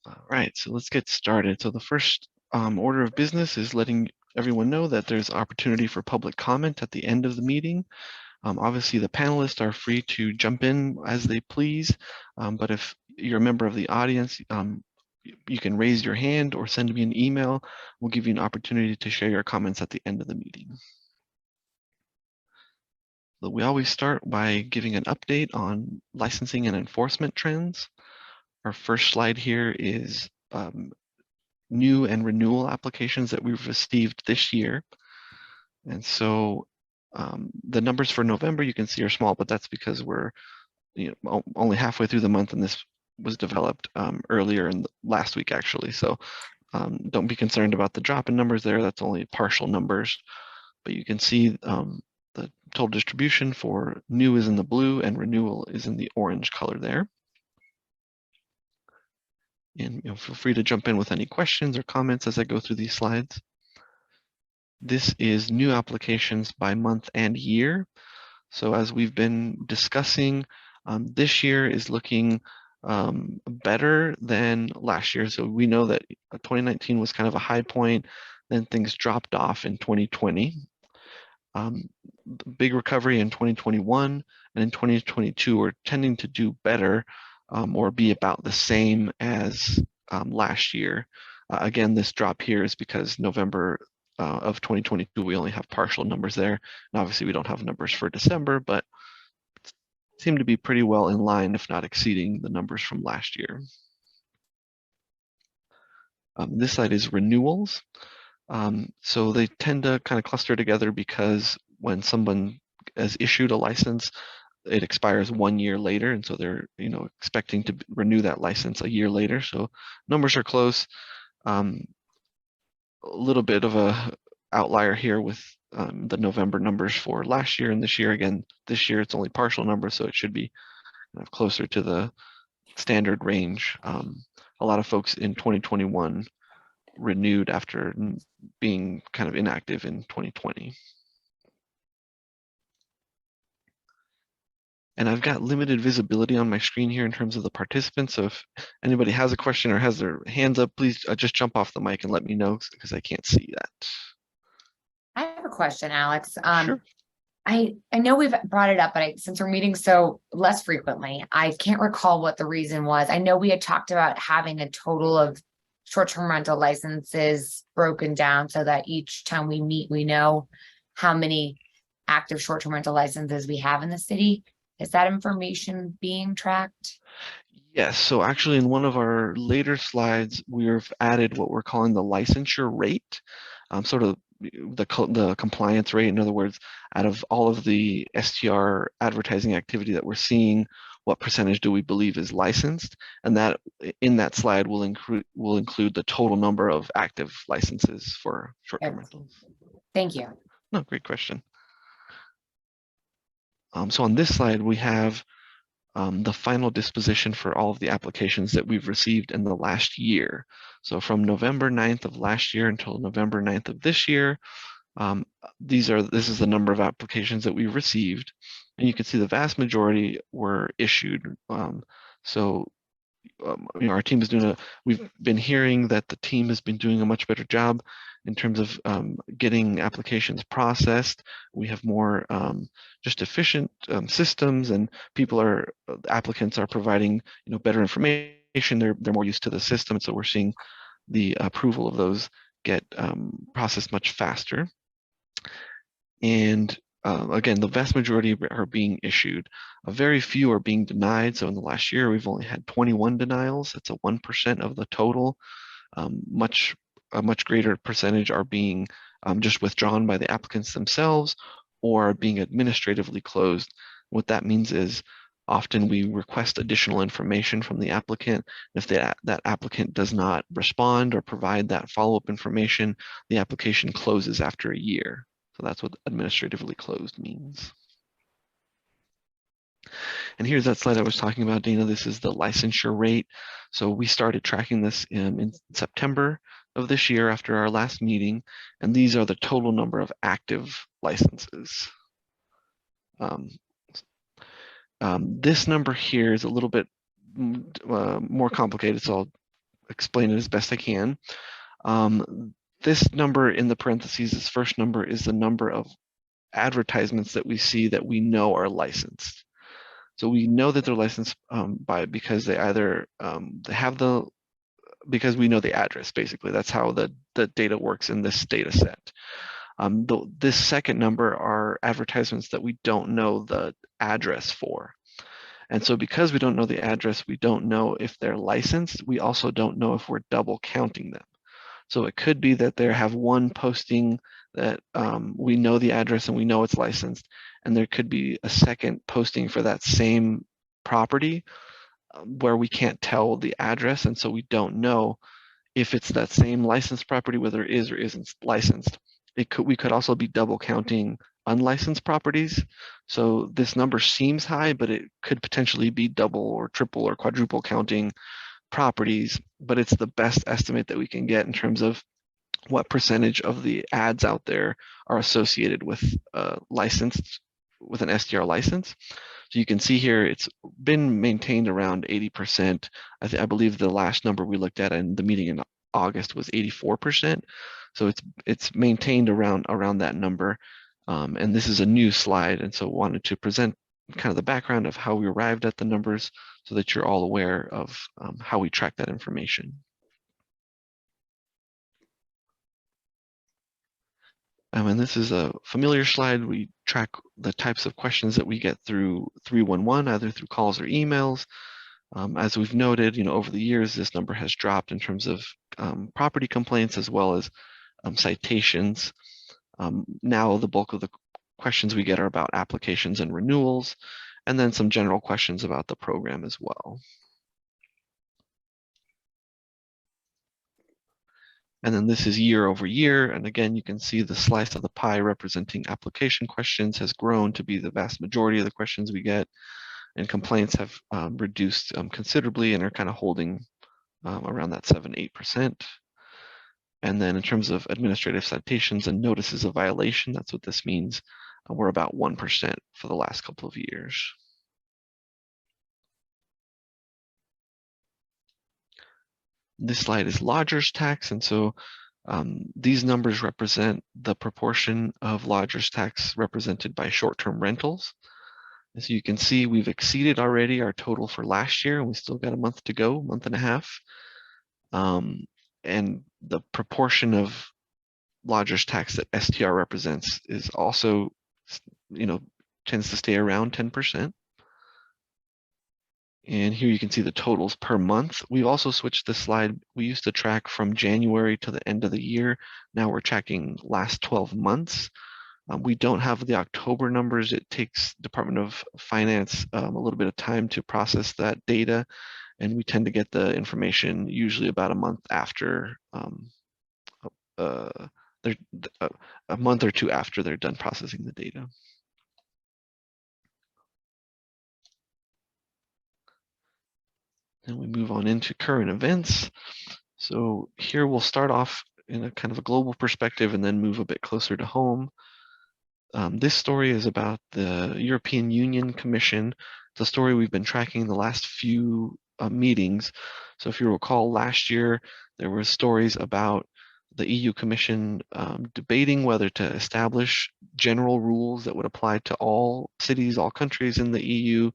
All right, so let's get started. So the first order of business is letting everyone know that there's opportunity for public comment at the end of the meeting. Obviously, the panelists are free to jump in as they please, but if you're a member of the audience, you can raise your hand or send me an email. We'll give you an opportunity to share your comments at the end of the meeting. So we always start by giving an update on licensing and enforcement trends. Our first slide here is new and renewal applications that we've received this year. And so the numbers for November you can see are small, but that's because we're only halfway through the month, and this was developed earlier in last week actually. So don't be concerned about the drop in numbers there. That's only partial numbers, but you can see the total distribution for new is in the blue and renewal is in the orange color there. And feel free to jump in with any questions or comments as I go through these slides. This is new applications by month and year. So as we've been discussing, this year is looking better than last year. So we know that 2019 was kind of a high point, then things dropped off in 2020. Big recovery in 2021, and in 2022 we're tending to do better or be about the same as last year. Again, this drop here is because November of 2022, we only have partial numbers there. And obviously we don't have numbers for December, but seem to be pretty well in line, if not exceeding the numbers from last year. This slide is renewals. So they tend to kind of cluster together because when someone has issued a license, it expires 1 year later, and so they're expecting to renew that license a year later. So numbers are close. A little bit of a outlier here with the November numbers for last year and this year. Again, this year it's only partial numbers, so it should be kind of closer to the standard range. A lot of folks in 2021 renewed after being kind of inactive in 2020. And I've got limited visibility on my screen here in terms of the participants. So if anybody has a question or has their hands up, please just jump off the mic and let me know because I can't see that. I have a question, Alex. Sure. I know we've brought it up, but since we're meeting so less frequently, I can't recall what the reason was. I know we had talked about having a total of short-term rental licenses broken down so that each time we meet, we know how many active short-term rental licenses we have in the city. Is that information being tracked? Yes, so actually in one of our later slides, we've added what we're calling the licensure rate, sort of the compliance rate. In other words, out of all of the STR advertising activity that we're seeing, what percentage do we believe is licensed? And that in that slide will include the total number of active licenses for short-term rentals. Thank you. No, great question. So on this slide, we have the final disposition for all of the applications that we've received in the last year. So from November 9th of last year until November 9th of this year, this is the number of applications that we've received. And you can see the vast majority were issued. Our team is we've been hearing that the team has been doing a much better job in terms of getting applications processed. We have more just efficient systems, and applicants are providing better information. They're more used to the system, so we're seeing the approval of those get processed much faster. And again, the vast majority are being issued. Very few are being denied. So in the last year, we've only had 21 denials. That's a 1% of the total. A much greater percentage are being just withdrawn by the applicants themselves or being administratively closed. What that means is often we request additional information from the applicant. If that applicant does not respond or provide that follow-up information, the application closes after a year. So that's what administratively closed means. And here's that slide I was talking about, Dana. This is the licensure rate. So we started tracking this in September of this year after our last meeting, and these are the total number of active licenses. This number here is a little bit more complicated, so I'll explain it as best I can. This number in the parentheses, this first number, is the number of advertisements that we see that we know are licensed. So we know that they're licensed because they either they have because we know the address, basically. That's how the data works in this data set. This second number are advertisements that we don't know the address for. And so because we don't know the address, we don't know if they're licensed. We also don't know if we're double counting them. So it could be that they have one posting that we know the address and we know it's licensed, and there could be a second posting for that same property where we can't tell the address, and so we don't know if it's that same licensed property, whether it is or isn't licensed. We could also be double counting unlicensed properties. So this number seems high, but it could potentially be double or triple or quadruple counting properties, but it's the best estimate that we can get in terms of what percentage of the ads out there are associated with licensed with an STR license. So you can see here it's been maintained around 80%. I believe the last number we looked at in the meeting in August was 84%. So it's maintained around that number. And this is a new slide, and so wanted to present kind of the background of how we arrived at the numbers so that you're all aware of how we track that information. And this is a familiar slide. We track the types of questions that we get through 311, either through calls or emails. As we've noted, over the years, this number has dropped in terms of property complaints as well as citations. Now the bulk of the questions we get are about applications and renewals, and then some general questions about the program as well. And then this is year over year. And again, you can see the slice of the pie representing application questions has grown to be the vast majority of the questions we get. And complaints have reduced considerably and are kind of holding around that 7-8%. And then in terms of administrative citations and notices of violation, that's what this means. We're about 1% for the last couple of years. This slide is lodger's tax, and so these numbers represent the proportion of lodger's tax represented by short-term rentals. As you can see, we've exceeded already our total for last year, and we still got a month to go, month and a half. And the proportion of lodger's tax that STR represents is also, tends to stay around 10%. And here you can see the totals per month. We've also switched this slide. We used to track from January to the end of the year. Now we're tracking last 12 months. We don't have the October numbers. It takes Department of Finance a little bit of time to process that data, and we tend to get the information usually about a month after, a month or two after they're done processing the data. Then we move on into current events. So here we'll start off in a kind of a global perspective and then move a bit closer to home. This story is about the European Union Commission. It's a story we've been tracking the last few meetings. So if you recall, last year there were stories about the EU Commission debating whether to establish general rules that would apply to all cities, all countries in the EU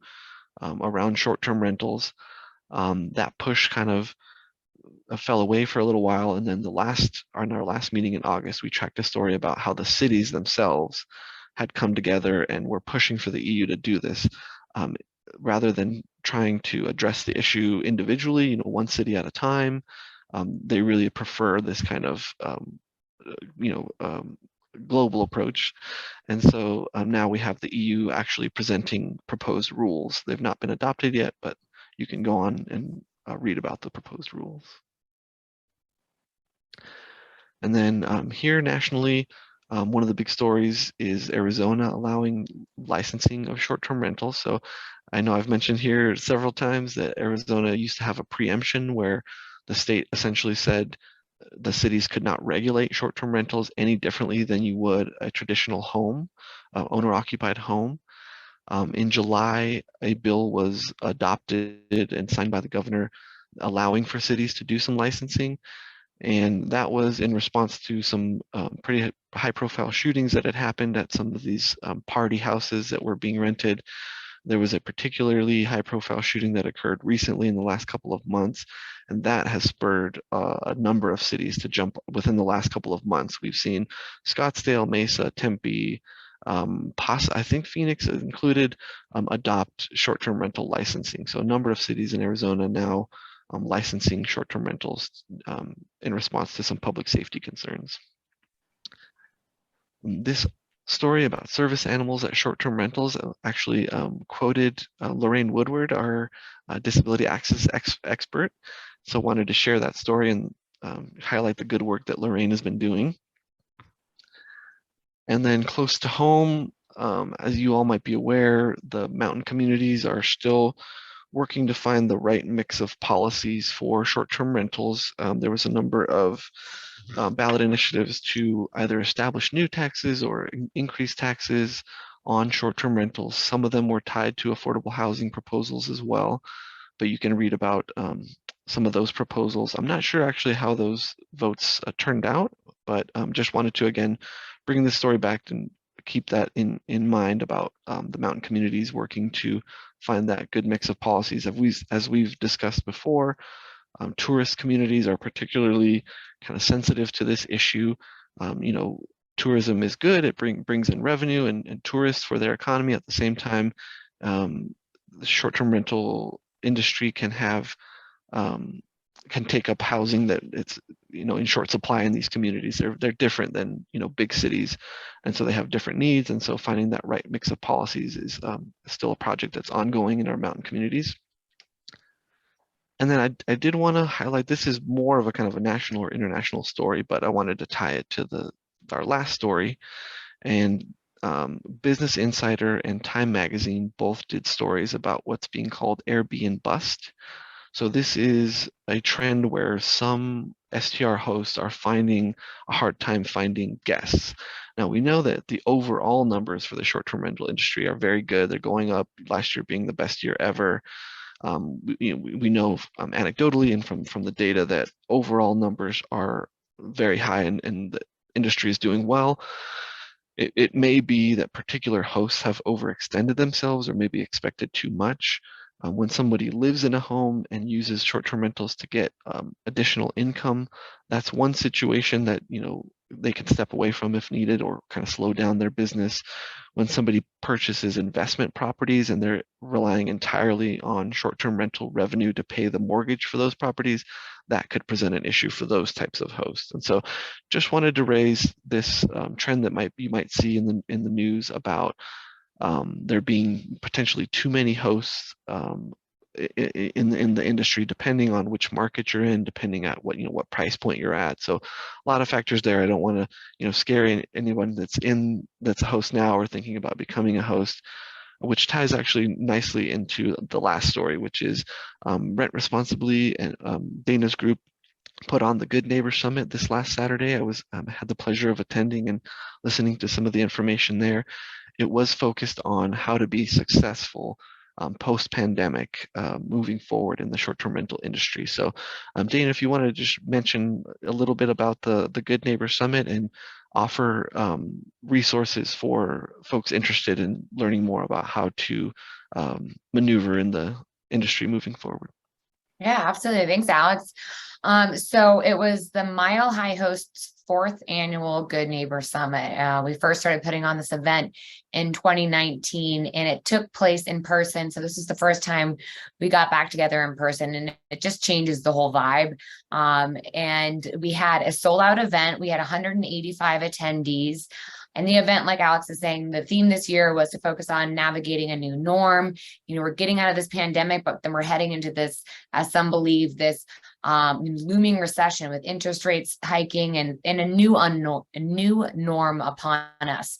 around short-term rentals. That push kind of fell away for a little while, and then on our last meeting in August, we tracked a story about how the cities themselves had come together and were pushing for the EU to do this. Rather than trying to address the issue individually, one city at a time, they really prefer this kind of global approach. And so now we have the EU actually presenting proposed rules. They've not been adopted yet, but you can go on and read about the proposed rules. And then here nationally, one of the big stories is Arizona allowing licensing of short-term rentals. So I know I've mentioned here several times that Arizona used to have a preemption where the state essentially said the cities could not regulate short-term rentals any differently than you would a traditional home, owner-occupied home. In July, a bill was adopted and signed by the governor allowing for cities to do some licensing. And that was in response to some pretty high profile shootings that had happened at some of these party houses that were being rented. There was a particularly high profile shooting that occurred recently in the last couple of months, and that has spurred a number of cities to jump within the last couple of months. We've seen Scottsdale, Mesa, Tempe, I think Phoenix is included, adopt short-term rental licensing. So a number of cities in Arizona now licensing short-term rentals in response to some public safety concerns. This story about service animals at short-term rentals actually quoted Lorraine Woodward, our disability access expert. So wanted to share that story and highlight the good work that Lorraine has been doing. And then close to home, as you all might be aware, the mountain communities are still working to find the right mix of policies for short-term rentals. There was a number of ballot initiatives to either establish new taxes or increase taxes on short-term rentals. Some of them were tied to affordable housing proposals as well, but you can read about some of those proposals. I'm not sure actually how those votes turned out, but just wanted to, again, bring this story back and keep that in mind about the mountain communities working to find that good mix of policies. As we've discussed before, tourist communities are particularly kind of sensitive to this issue. Tourism is good, it brings in revenue and tourists for their economy. At the same time, the short-term rental industry can take up housing that it's in short supply in these communities. They're different than big cities, and so they have different needs. And so finding that right mix of policies is still a project that's ongoing in our mountain communities. And then I did want to highlight, this is more of a kind of a national or international story, but I wanted to tie it to our last story. And Business Insider and Time Magazine both did stories about what's being called Airbnb bust. So this is a trend where some STR hosts are finding a hard time finding guests. Now we know that the overall numbers for the short-term rental industry are very good. They're going up, last year being the best year ever. We know anecdotally and from the data that overall numbers are very high and the industry is doing well. It may be that particular hosts have overextended themselves or maybe expected too much. When somebody lives in a home and uses short-term rentals to get additional income, that's one situation that they can step away from if needed or kind of slow down their business. When somebody purchases investment properties and they're relying entirely on short-term rental revenue to pay the mortgage for those properties, that could present an issue for those types of hosts. And so just wanted to raise this trend that you might see in the news about there being potentially too many hosts in the industry, depending on which market you're in, depending on what price point you're at. So a lot of factors there. I don't want to scare anyone that's a host now or thinking about becoming a host, which ties actually nicely into the last story, which is Rent Responsibly and Dana's group put on the Good Neighbor Summit this last Saturday. I had the pleasure of attending and listening to some of the information there. It was focused on how to be successful post-pandemic moving forward in the short-term rental industry. So Dana, if you want to just mention a little bit about the Good Neighbor Summit and offer resources for folks interested in learning more about how to maneuver in the industry moving forward. Yeah, absolutely. Thanks, Alex. So it was the Mile High Host's 4th annual Good Neighbor Summit. We first started putting on this event in 2019 and it took place in person. So this is the first time we got back together in person and it just changes the whole vibe. And we had a sold out event. We had 185 attendees. And the event, like Alex is saying, the theme this year was to focus on navigating a new norm. We're getting out of this pandemic, but then we're heading into this, as some believe, this looming recession with interest rates hiking and a new norm upon us.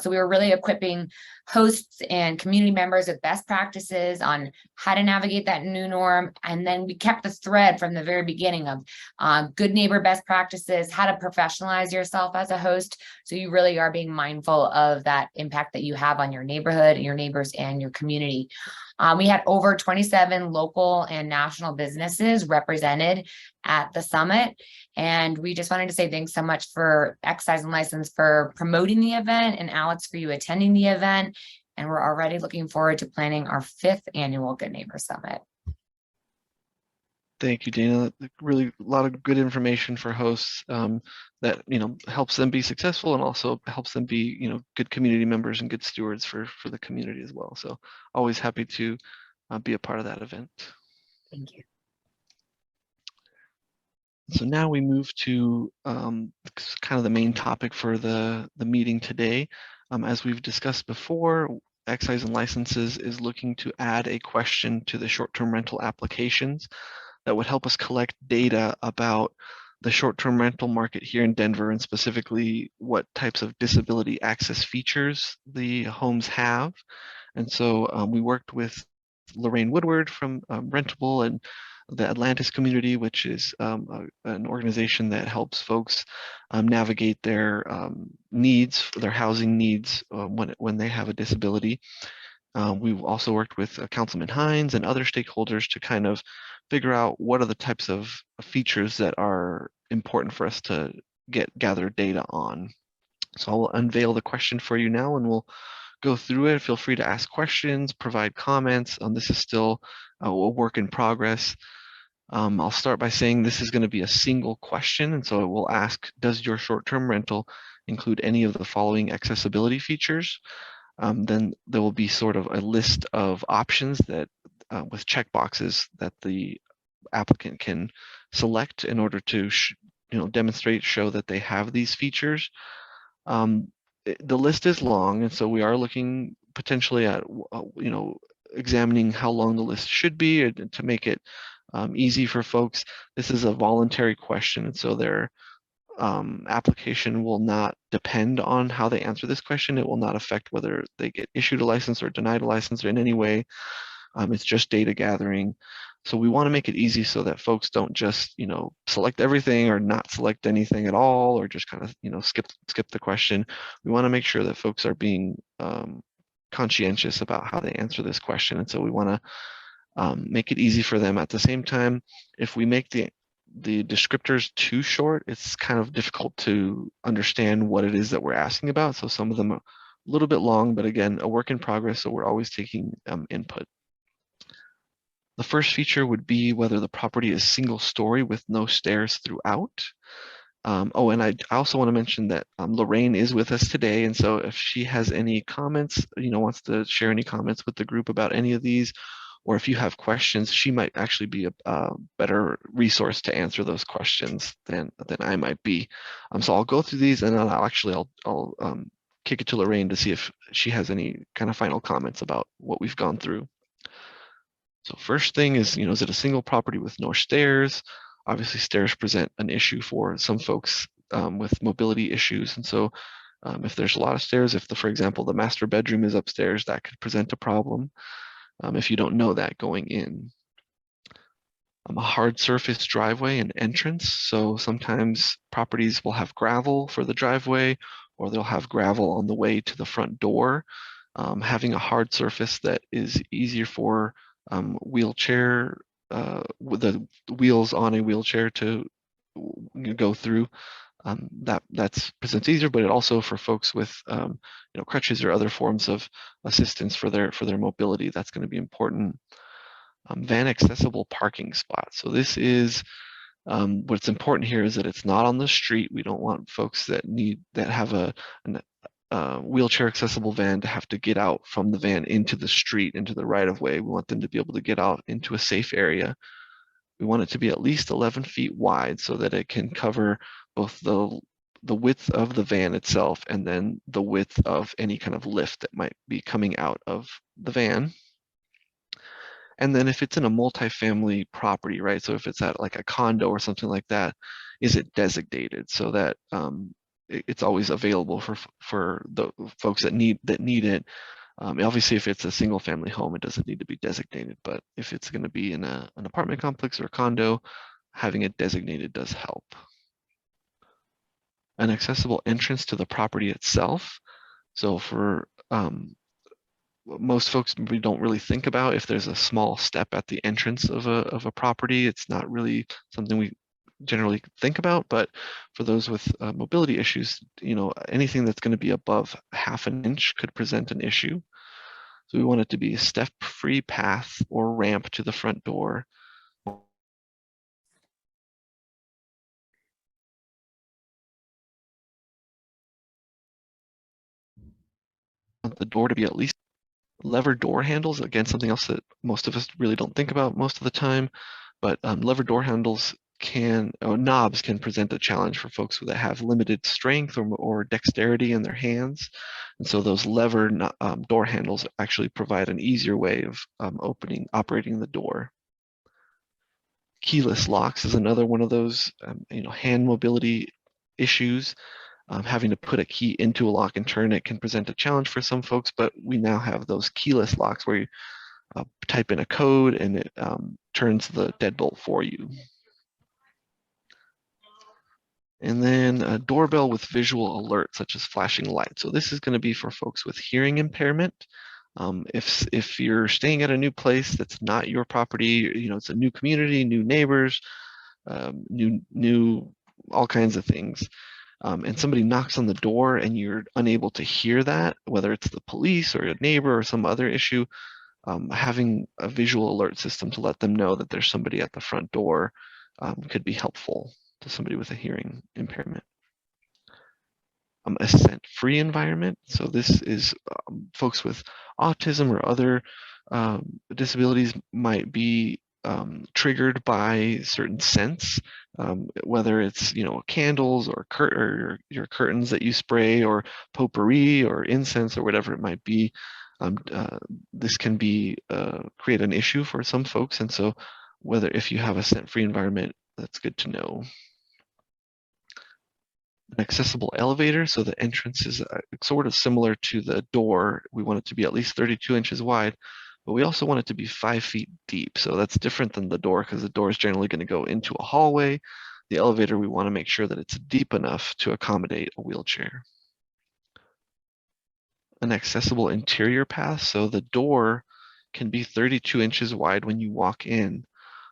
So we were really equipping hosts and community members with best practices on how to navigate that new norm. And then we kept the thread from the very beginning of good neighbor best practices, how to professionalize yourself as a host. So you really are being mindful of that impact that you have on your neighborhood, your neighbors, and your community. We had over 27 local and national businesses represented at the summit. And we just wanted to say thanks so much for Excise and License for promoting the event, and Alex for you attending the event. And we're already looking forward to planning our 5th annual Good Neighbor Summit. Thank you, Dana. Really a lot of good information for hosts that helps them be successful and also helps them be good community members and good stewards for the community as well. So always happy to be a part of that event. Thank you. So now we move to kind of the main topic for the meeting today. As we've discussed before, Excise and Licenses is looking to add a question to the short-term rental applications that would help us collect data about the short-term rental market here in Denver, and specifically what types of disability access features the homes have. And so we worked with Lorraine Woodward from Rentable and the Atlantis community, which is an organization that helps folks navigate their needs, their housing needs when they have a disability. We've also worked with Councilman Hines and other stakeholders to kind of figure out what are the types of features that are important for us to gather data on. So I'll unveil the question for you now, and we'll go through it. Feel free to ask questions, provide comments. This is still a work in progress. I'll start by saying this is going to be a single question, and so it will ask, does your short-term rental include any of the following accessibility features? Then there will be sort of a list of options that with checkboxes that the applicant can select in order to demonstrate, show that they have these features. The list is long, and so we are looking potentially at examining how long the list should be to make it easy for folks. This is a voluntary question, and so their application will not depend on how they answer this question. It will not affect whether they get issued a license or denied a license in any way. It's just data gathering. So we want to make it easy so that folks don't just, select everything or not select anything at all, or just kind of, skip the question. We want to make sure that folks are being conscientious about how they answer this question. And so we want to make it easy for them. At the same time, if we make the descriptors too short, it's kind of difficult to understand what it is that we're asking about. So some of them are a little bit long, but again, a work in progress. So we're always taking input. The first feature would be whether the property is single story with no stairs throughout. Oh, and I also want to mention that Lorraine is with us today, and so if she has any comments, wants to share any comments with the group about any of these, or if you have questions, she might actually be a better resource to answer those questions than I might be. So I'll go through these, and then I'll kick it to Lorraine to see if she has any kind of final comments about what we've gone through. So first thing is, is it a single property with no stairs? Obviously, stairs present an issue for some folks with mobility issues. And so if there's a lot of stairs, for example, the master bedroom is upstairs, that could present a problem if you don't know that going in. A hard surface driveway and entrance. So sometimes properties will have gravel for the driveway, or they'll have gravel on the way to the front door. Having a hard surface that is easier for wheelchair, with the wheels on a wheelchair to go through, that's presents easier, but it also for folks with crutches or other forms of assistance for their mobility, that's going to be important. Van accessible parking spots. So this is what's important here is that it's not on the street. We don't want folks that have a wheelchair accessible van to have to get out from the van into the street, into the right of way. We want them to be able to get out into a safe area. We want it to be at least 11 feet wide so that it can cover both the width of the van itself and then the width of any kind of lift that might be coming out of the van. And then if it's in a multifamily property, right? So if it's at like a condo or something like that, is it designated so that it's always available for the folks that need it. Obviously, if it's a single family home, it doesn't need to be designated, but if it's going to be in an apartment complex or a condo, having it designated does help. An accessible entrance to the property itself. So for most folks maybe don't really think about. If there's a small step at the entrance of a property, it's not really something we generally think about. But for those with mobility issues, anything that's going to be above half an inch could present an issue. So we want it to be a step-free path or ramp to the front door. Want the door to be at least lever door handles, again, something else that most of us really don't think about most of the time, but lever door handles knobs can present a challenge for folks that have limited strength or dexterity in their hands. And so those lever door handles actually provide an easier way of operating the door. Keyless locks is another one of those hand mobility issues. Having to put a key into a lock and turn it can present a challenge for some folks, but we now have those keyless locks where you type in a code and it turns the deadbolt for you. And then a doorbell with visual alert, such as flashing lights. So this is going to be for folks with hearing impairment. If you're staying at a new place that's not your property, it's a new community, new neighbors, new all kinds of things. And somebody knocks on the door and you're unable to hear that, whether it's the police or a neighbor or some other issue, having a visual alert system to let them know that there's somebody at the front door could be helpful to somebody with a hearing impairment. A scent-free environment. So this is folks with autism or other disabilities might be triggered by certain scents, whether it's candles or your curtains that you spray or potpourri or incense or whatever it might be. This can be create an issue for some folks, and so if you have a scent-free environment, that's good to know. An accessible elevator, so the entrance is sort of similar to the door. We want it to be at least 32 inches wide, but we also want it to be 5 feet deep. So that's different than the door because the door is generally going to go into a hallway. The elevator, we want to make sure that it's deep enough to accommodate a wheelchair. An accessible interior path, so the door can be 32 inches wide when you walk in,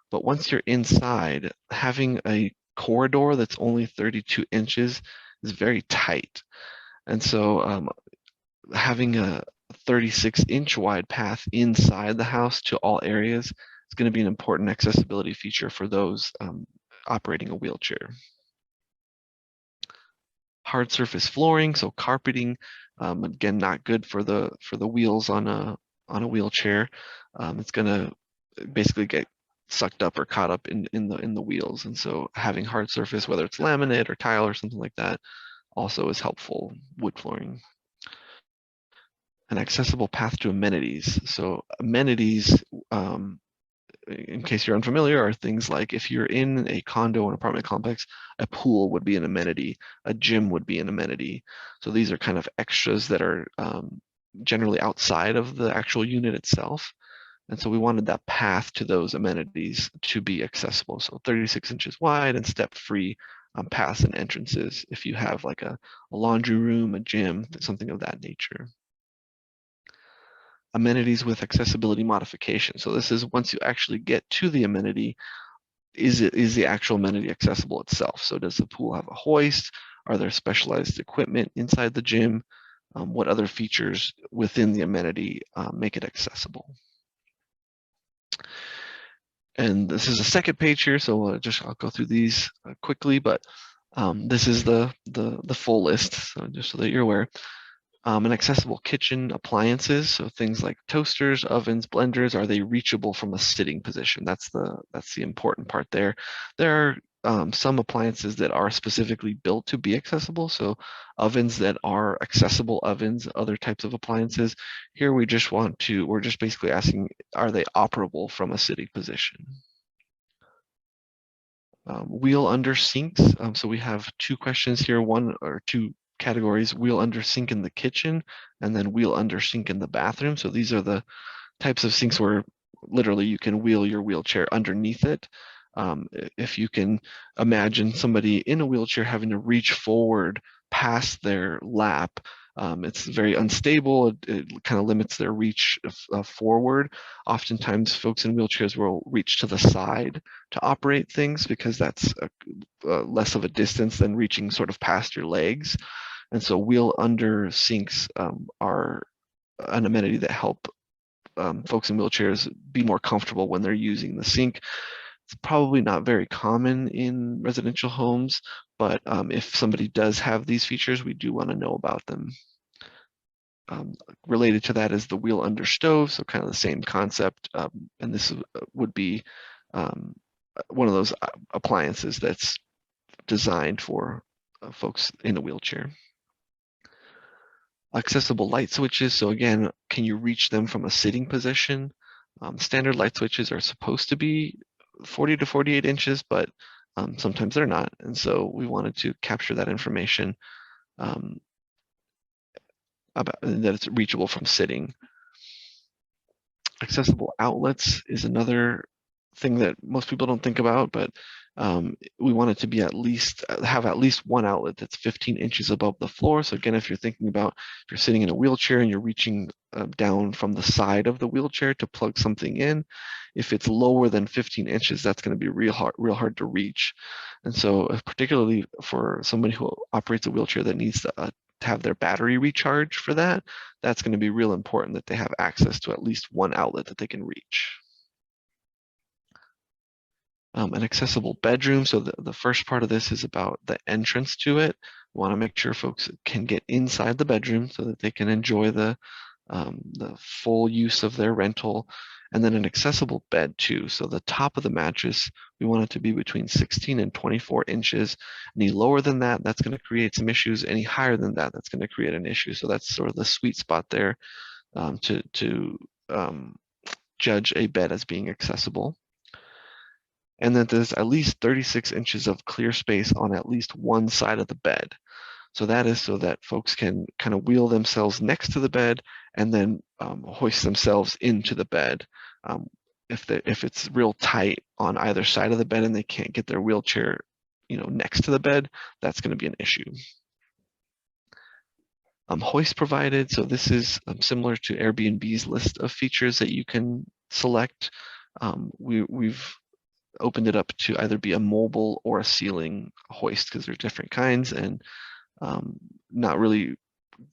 but once you're inside, having a corridor that's only 32 inches is very tight. And so having a 36-inch wide path inside the house to all areas is going to be an important accessibility feature for those operating a wheelchair. Hard surface flooring, so carpeting, again, not good for the wheels on a wheelchair. It's going to basically get sucked up or caught up in the wheels, and so having hard surface, whether it's laminate or tile or something like that, also is helpful. Wood flooring. An accessible path to amenities. So amenities, in case you're unfamiliar, are things like if you're in a condo or apartment complex, a pool would be an amenity, a gym would be an amenity. So these are kind of extras that are generally outside of the actual unit itself. And so we wanted that path to those amenities to be accessible. So 36 inches wide and step-free paths and entrances if you have like a laundry room, a gym, something of that nature. Amenities with accessibility modification. So this is once you actually get to the amenity, is the actual amenity accessible itself? So does the pool have a hoist? Are there specialized equipment inside the gym? What other features within the amenity make it accessible? And this is a second page here, so I'll go through these quickly, but this is the full list, so just so that you're aware. An accessible kitchen appliances, so things like toasters, ovens, blenders, are they reachable from a sitting position? That's the important part there. There are some appliances that are specifically built to be accessible, so ovens that are accessible ovens, other types of appliances. Here we're just basically asking, are they operable from a sitting position? Wheel under sinks, so we have two questions here, one or two categories: wheel under sink in the kitchen and then wheel under sink in the bathroom. So these are the types of sinks where literally you can wheel your wheelchair underneath it. If you can imagine somebody in a wheelchair having to reach forward past their lap, It's very unstable. It kind of limits their reach forward. Oftentimes, folks in wheelchairs will reach to the side to operate things because that's less of a distance than reaching sort of past your legs. And so wheel under sinks are an amenity that help folks in wheelchairs be more comfortable when they're using the sink. It's probably not very common in residential homes, but if somebody does have these features, we do want to know about them. Related to that is the wheel under stove, so kind of the same concept, and this would be one of those appliances that's designed for folks in a wheelchair. Accessible light switches, so again, can you reach them from a sitting position? Standard light switches are supposed to be 40 to 48 inches, but sometimes they're not, and so we wanted to capture that information about that it's reachable from sitting. Accessible outlets is another thing that most people don't think about, but we want it to be have at least one outlet that's 15 inches above the floor. So again, if you're thinking about if you're sitting in a wheelchair and you're reaching down from the side of the wheelchair to plug something in, if it's lower than 15 inches, that's going to be real hard to reach. And so particularly for somebody who operates a wheelchair that needs to have their battery recharge for that, that's going to be real important that they have access to at least one outlet that they can reach. An accessible bedroom. So the first part of this is about the entrance to it. We want to make sure folks can get inside the bedroom so that they can enjoy the full use of their rental. And then an accessible bed too. So the top of the mattress, we want it to be between 16 and 24 inches. Any lower than that, that's going to create some issues. Any higher than that, that's going to create an issue. So that's sort of the sweet spot there to judge a bed as being accessible. And that there's at least 36 inches of clear space on at least one side of the bed. So that is so that folks can kind of wheel themselves next to the bed and then hoist themselves into the bed. If it's real tight on either side of the bed and they can't get their wheelchair, next to the bed, that's going to be an issue. Hoist provided. So this is similar to Airbnb's list of features that you can select. We've opened it up to either be a mobile or a ceiling hoist because they're different kinds, and not really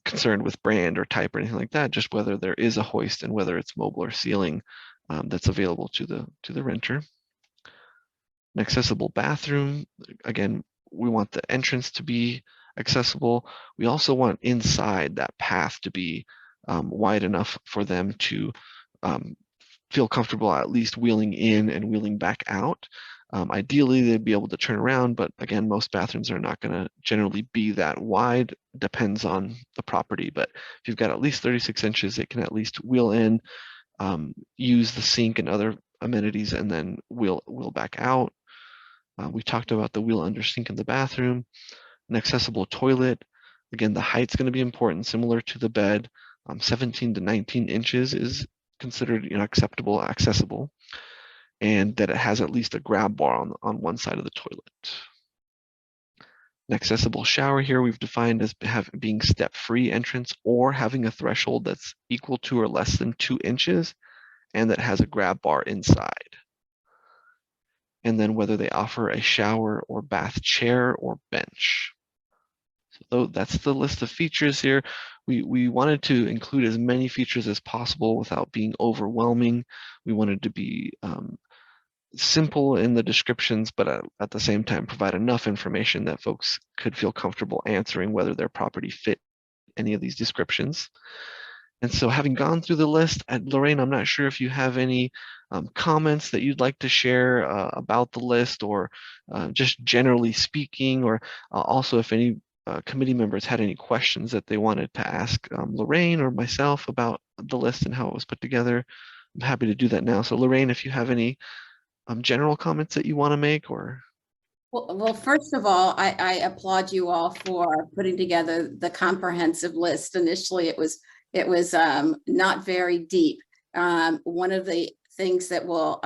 concerned with brand or type or anything like that, just whether there is a hoist and whether it's mobile or ceiling that's available to the renter. An accessible bathroom, again, we want the entrance to be accessible. We also want inside that path to be wide enough for them to feel comfortable at least wheeling in and wheeling back out. Ideally, they'd be able to turn around, but again, most bathrooms are not going to generally be that wide. Depends on the property, but if you've got at least 36 inches, it can at least wheel in, use the sink and other amenities, and then wheel back out. We talked about the wheel under sink in the bathroom. An accessible toilet. Again, the height's going to be important, similar to the bed. 17 to 19 inches is considered acceptable, accessible, and that it has at least a grab bar on one side of the toilet. An accessible shower here we've defined as being step-free entrance or having a threshold that's equal to or less than 2 inches and that has a grab bar inside. And then whether they offer a shower or bath chair or bench. So that's the list of features here. We wanted to include as many features as possible without being overwhelming. We wanted to be simple in the descriptions, but at the same time provide enough information that folks could feel comfortable answering whether their property fit any of these descriptions. And so having gone through the list, Lorraine, I'm not sure if you have any comments that you'd like to share about the list, or just generally speaking, or also if any committee members had any questions that they wanted to ask Lorraine or myself about the list and how it was put together. I'm happy to do that now. So Lorraine, if you have any general comments that you want to make, or well, first of all, I applaud you all for putting together the comprehensive list. Initially, it was not very deep. One of the things that will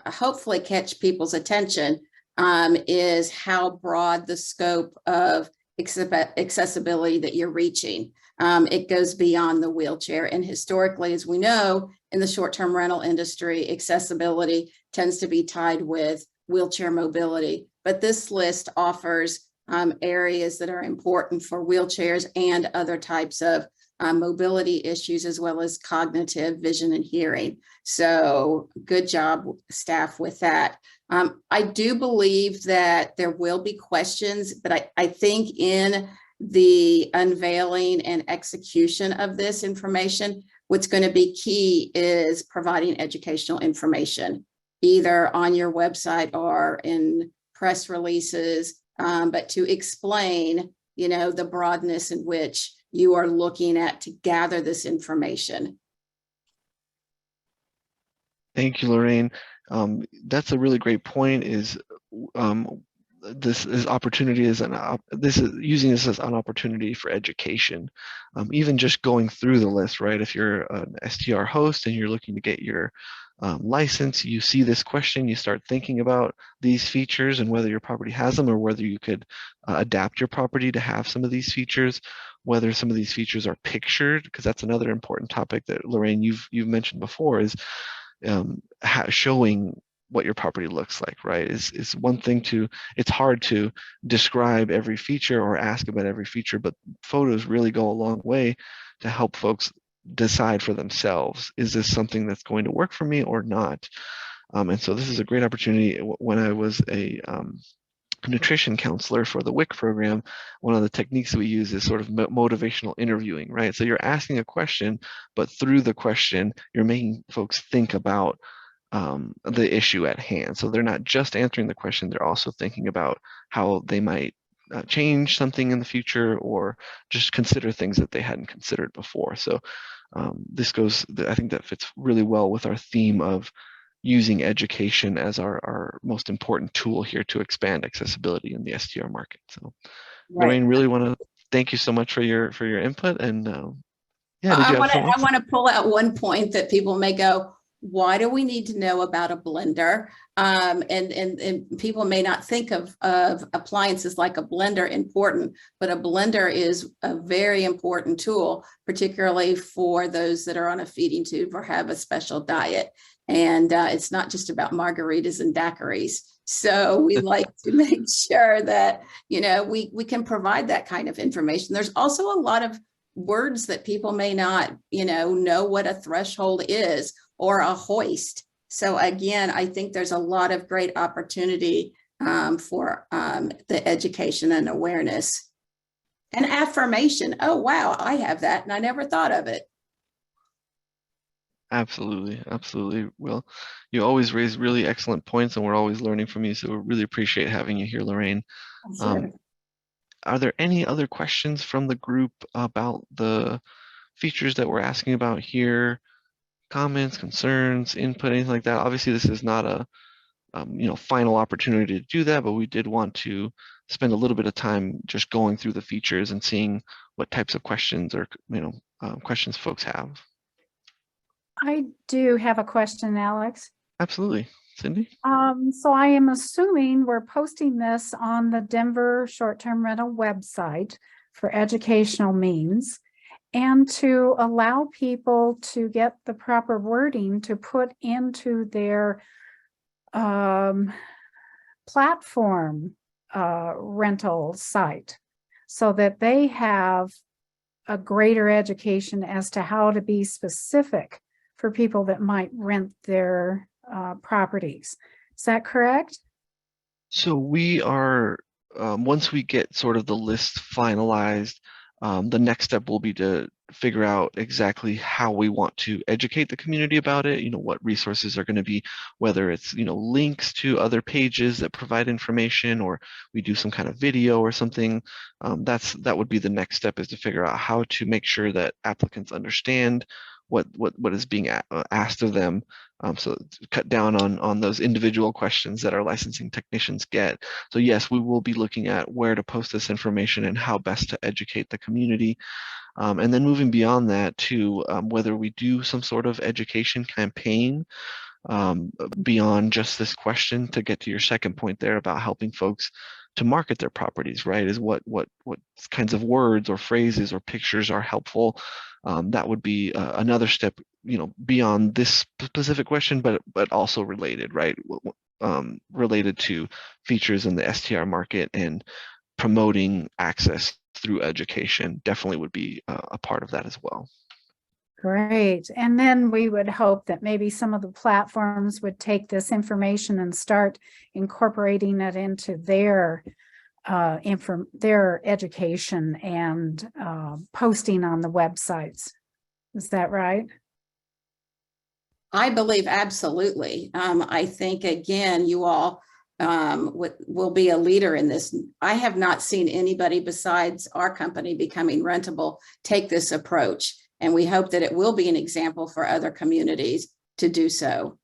hopefully catch people's attention is how broad the scope of accessibility that you're reaching. It goes beyond the wheelchair. And historically, as we know, in the short-term rental industry, accessibility tends to be tied with wheelchair mobility. But this list offers areas that are important for wheelchairs and other types of mobility issues, as well as cognitive, vision, and hearing. So good job, staff, with that. I do believe that there will be questions, but I think in the unveiling and execution of this information, what's going to be key is providing educational information, either on your website or in press releases, but to explain, the broadness in which you are looking at to gather this information. Thank you, Lorraine. That's a really great point. This is opportunity as using this as an opportunity for education. Even just going through the list, right? If you're an STR host and you're looking to get your license, you see this question, you start thinking about these features and whether your property has them, or whether you could adapt your property to have some of these features, whether some of these features are pictured, because that's another important topic that, Lorraine, you've mentioned before, is showing what your property looks like, right? Is one thing it's hard to describe every feature or ask about every feature, but photos really go a long way to help folks decide for themselves, is this something that's going to work for me or not? And so this is a great opportunity. When I was a nutrition counselor for the WIC program, one of the techniques we use is sort of motivational interviewing, right? So you're asking a question, but through the question, you're making folks think about the issue at hand. So they're not just answering the question, they're also thinking about how they might change something in the future, or just consider things that they hadn't considered before. So I think that fits really well with our theme of using education as our most important tool here to expand accessibility in the STR market. So Right. Lorraine, really want to thank you so much for your input. And yeah, did you have something else? I want to pull out one point that people may go, why do we need to know about a blender? And people may not think of appliances like a blender important, but a blender is a very important tool, particularly for those that are on a feeding tube or have a special diet. And it's not just about margaritas and daiquiris. So we like to make sure that, we can provide that kind of information. There's also a lot of words that people may not, know what a threshold is, or a hoist. So again, I think there's a lot of great opportunity for the education and awareness. And affirmation. Oh, wow, I have that and I never thought of it. Absolutely, absolutely. Well, you always raise really excellent points, and we're always learning from you. So we really appreciate having you here, Lorraine. Sure. Are there any other questions from the group about the features that we're asking about here? Comments, concerns, input, anything like that? Obviously, this is not a final opportunity to do that, but we did want to spend a little bit of time just going through the features and seeing what types of questions or questions folks have. I do have a question, Alex. Absolutely. Cindy? So I am assuming we're posting this on the Denver short-term rental website for educational means, and to allow people to get the proper wording to put into their platform rental site, so that they have a greater education as to how to be specific for people that might rent their properties. Is that correct? So we are, once we get sort of the list finalized, the next step will be to figure out exactly how we want to educate the community about it, what resources are going to be, whether it's, links to other pages that provide information, or we do some kind of video or something. That would be the next step, is to figure out how to make sure that applicants understand what is being asked of them, so to cut down on those individual questions that our licensing technicians get. So yes, we will be looking at where to post this information and how best to educate the community. And then moving beyond that to whether we do some sort of education campaign beyond just this question, to get to your second point there about helping folks to market their properties, right? Is what kinds of words or phrases or pictures are helpful. That would be another step, beyond this specific question, but also related, right? Related to features in the STR market and promoting access through education definitely would be a part of that as well. Great. And then we would hope that maybe some of the platforms would take this information and start incorporating it into their their education and posting on the websites. Is that right? I believe absolutely. I think, again, you all will be a leader in this. I have not seen anybody besides our company, Becoming Rentable, take this approach. And we hope that it will be an example for other communities to do so.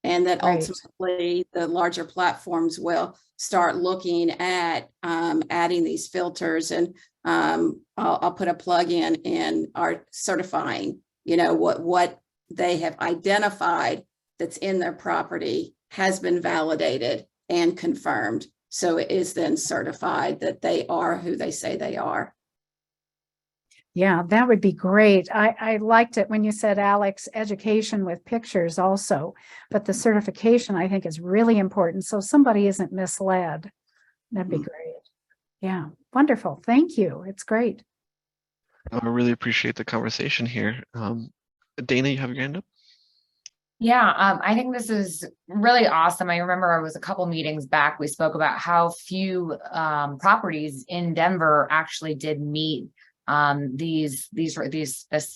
And that Right. ultimately the larger platforms will start looking at adding these filters. And I'll put a plug in our certifying, what they have identified that's in their property has been validated and confirmed. So it is then certified that they are who they say they are. Yeah, that would be great. I liked it when you said, Alex, education with pictures also, but the certification I think is really important so somebody isn't misled. That'd be great. Yeah, wonderful. Thank you. It's great. I really appreciate the conversation here. Dana, you have your hand up? Yeah, I think this is really awesome. I remember it was a couple meetings back, we spoke about how few properties in Denver actually did meet this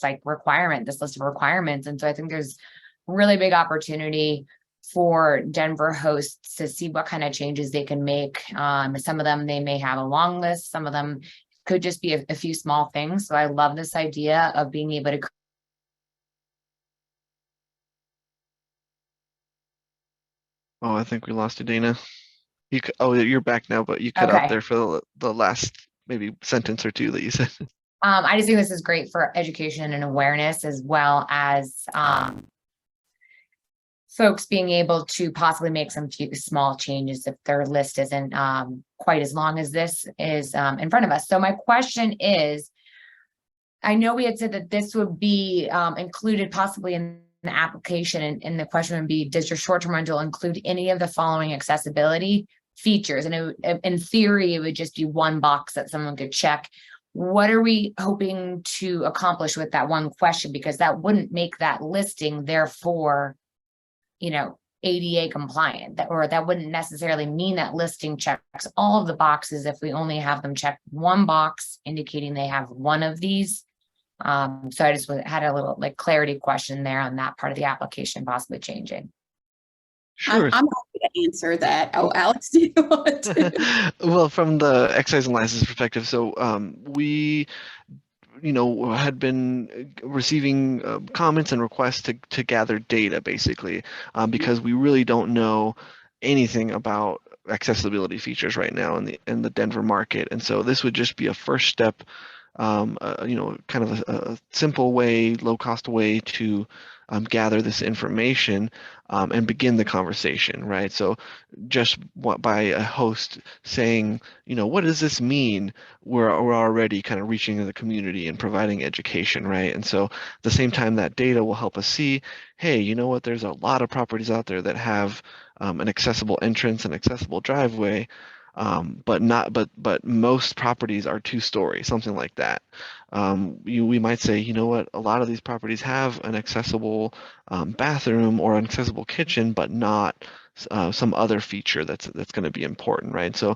like requirement, this list of requirements. And so I think there's really big opportunity for Denver hosts to see what kind of changes they can make. Some of them, they may have a long list. Some of them could just be a few small things. So I love this idea of being able to Oh, I think we lost you, Dana. Oh, you're back now, but you cut out there for the last maybe sentence or two that you said. I just think this is great for education and awareness, as well as folks being able to possibly make some few small changes if their list isn't quite as long as this is in front of us. So my question is, I know we had said that this would be included possibly in the application, and the question would be, does your short-term rental include any of the following accessibility features? And in theory, it would just be one box that someone could check. What are we hoping to accomplish with that one question? Because that wouldn't make that listing, therefore, ADA compliant, or that wouldn't necessarily mean that listing checks all of the boxes if we only have them check one box indicating they have one of these. So I just had a little clarity question there on that part of the application possibly changing. Sure. I'm happy to answer that. Oh, Alex, do you want to? Well, from the excise and license perspective, so we had been receiving comments and requests to gather data, basically, because we really don't know anything about accessibility features right now in the Denver market. And so this would just be a first step, kind of a simple way, low-cost way to gather this information and begin the conversation, right? So just by a host saying, what does this mean? We're already kind of reaching the community and providing education, right? And so at the same time, that data will help us see, hey, you know what? There's a lot of properties out there that have an accessible entrance and accessible driveway, but most properties are two-story, something like that. We might say, you know what, a lot of these properties have an accessible bathroom or an accessible kitchen, but not some other feature that's going to be important, right? So